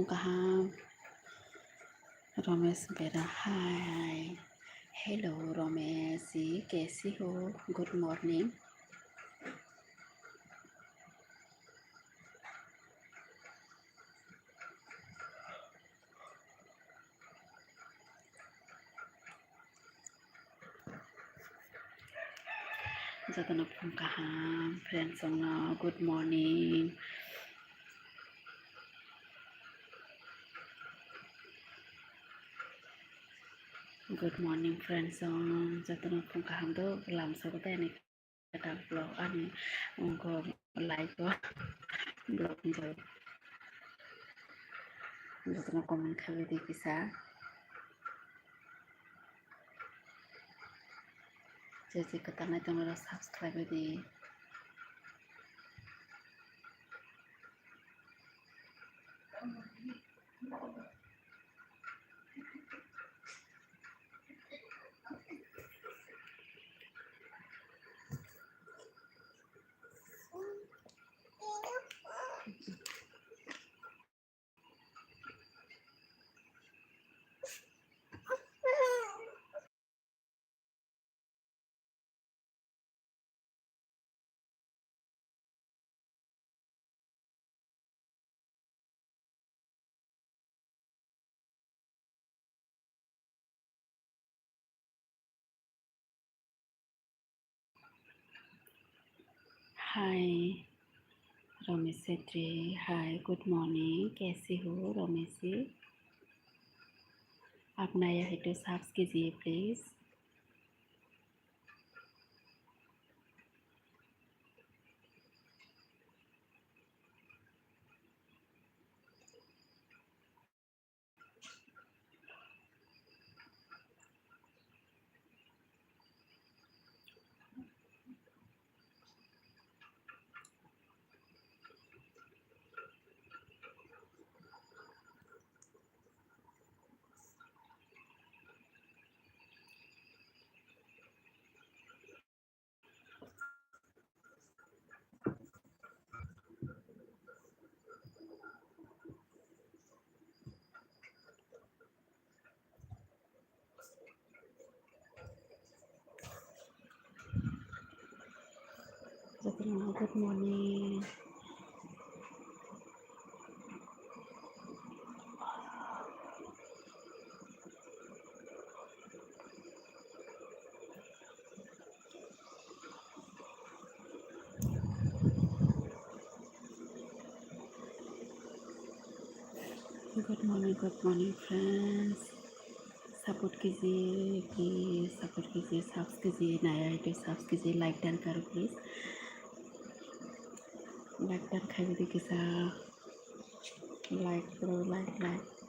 Phongkaham, Romesh Bera. Hi, hello Romesh जी कैसी हो? Good morning. Jatana Phongkaham, friends on good morning. Good morning friends on Jatana Phongkaham do làm sao có thể này kata blog ani ko like ko blog njo Jatana comment khabe di kisa jesi katana jangan subscribe di Hi Romesh Setri, hi good morning कैसे हो रमेश जी आप नया है तो subscribe कीजिए please good morning good morning friends support कीजिए please support कीजिए subscribe कीजिए नया है तो सब्सक्राइब कीजिए लाइक डन करो प्लीज़ लाइक डन खाई दी के साथ लाइक करो लाइक